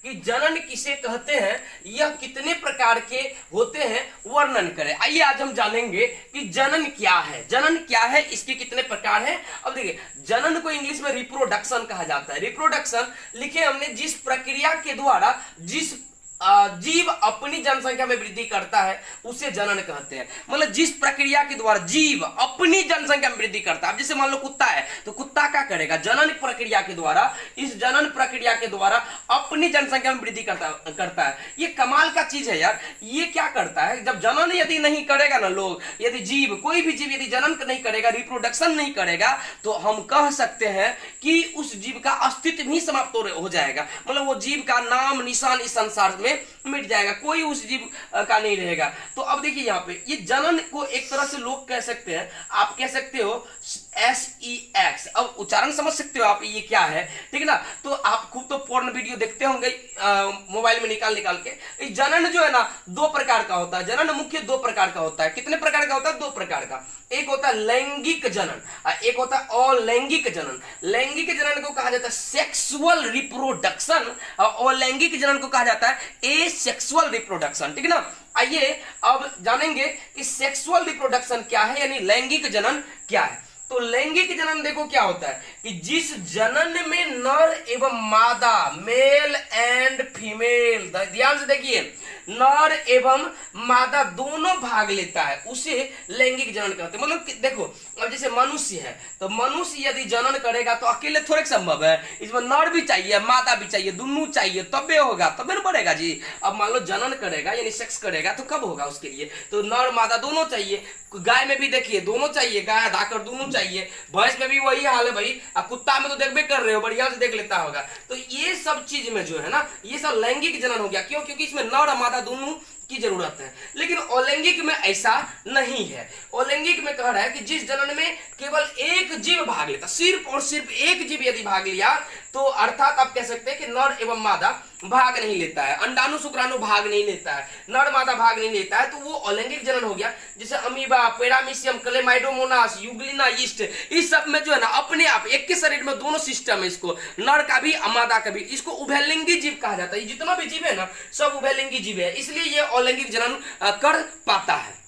कि जनन किसे कहते हैं, यह कितने प्रकार के होते हैं, वर्णन करें। आइए आज हम जानेंगे कि जनन क्या है, जनन क्या है, इसके कितने प्रकार हैं। अब देखिए, जनन को इंग्लिश में रिप्रोडक्शन कहा जाता है। रिप्रोडक्शन लिखे हमने, जिस प्रक्रिया के द्वारा जिस जीव अपनी जनसंख्या में वृद्धि करता है उसे जनन कहते हैं। मतलब जिस प्रक्रिया के द्वारा जीव अपनी जनसंख्या में वृद्धि करता है। अब जैसे मान लो कुत्ता है तो कुत्ता क्या करेगा, जनन प्रक्रिया के द्वारा, इस जनन प्रक्रिया के द्वारा अपनी जनसंख्या में वृद्धि करता है। ये कमाल का चीज है यार। ये क्या करता है, जब जनन यदि नहीं करेगा ना लोग, यदि जीव, कोई भी जीव यदि जनन नहीं करेगा, रिप्रोडक्शन नहीं करेगा, तो हम कह सकते हैं कि उस जीव का अस्तित्व ही समाप्त हो जाएगा। मतलब वो जीव का नाम निशान इस संसार में मिट जाएगा, कोई उस जीव का नहीं रहेगा। तो अब देखिए यहाँ पे ये जनन को एक तरह से लोग कह सकते हैं, आप कह सकते हो SEX। अब उच्चारण समझ सकते हो आप ये क्या है, ठीक है ना। तो आप खूब तो पोर्न वीडियो देखते होंगे मोबाइल में निकाल के। जनन जो है ना दो प्रकार का होता है। जनन मुख्य दो प्रकार का होता है। कितने प्रकार का होता है? दो प्रकार का। एक होता है लैंगिक जनन, एक होता है अलैंगिक जनन। लैंगिक जनन को कहा जाता है सेक्सुअल रिप्रोडक्शन, और अलैंगिक जनन को कहा जाता है एसेक्सुअल रिप्रोडक्शन, ठीक है ना। आइए अब जानेंगे कि सेक्सुअल रिप्रोडक्शन क्या है, यानी लैंगिक जनन क्या है। तो लैंगिक जनन देखो क्या होता है कि जिस जनन में नर एवं मादा, मेल एंड फीमेल, ध्यान से देखिए, नर एवं मादा दोनों भाग लेता है, उसे लैंगिक जनन कहते हैं। मतलब देखो, अब जैसे मनुष्य है तो मनुष्य यदि जनन करेगा तो अकेले थोड़े संभव है, इसमें नर भी चाहिए, मादा भी चाहिए, दोनों चाहिए, तबे होगा, तबे न बढ़ेगा जी। अब मान लो जनन करेगा यानी सेक्स करेगा तो कब होगा उसके लिए, तो नर मादा दोनों चाहिए। गाय में भी देखिए दोनों चाहिए, गाय धाकर दोनों चाहिए। भैंस में भी वही हाल है भाई, अब कुत्ता में तो देखबे कर रहे हो, बढ़िया से देख लेता होगा। तो ये सब चीज में जो है ना, ये सब लैंगिक जनन हो गया। क्यों? क्योंकि इसमें नर और मादा दोनों की जरूरत है। लेकिन अलैंगिक में ऐसा नहीं है। अलैंगिक में कह रहा है कि जिस जनन में केवल एक जीव भाग लेता, सिर्फ और सिर्फ एक जीव यदि भाग लिया, तो अर्थात आप कह सकते हैं कि नर एवं मादा भाग नहीं लेता है, अंडाणु शुक्राणु भाग नहीं लेता है, नर मादा भाग नहीं लेता है, तो वो अलैंगिक जनन हो गया। जैसे amoeba, paramecium, Chlamydomonas, Euglena yeast, इस सब में जो है ना अपने आप एक के शरीर में दोनों सिस्टम है, इसको नर का भी मादा का भी, इसको उभयलिंगी जीव कहा जाता है। जितना भी जीव है ना सब उभयलिंगी जीव है, इसलिए ये अलैंगिक जनन कर पाता है।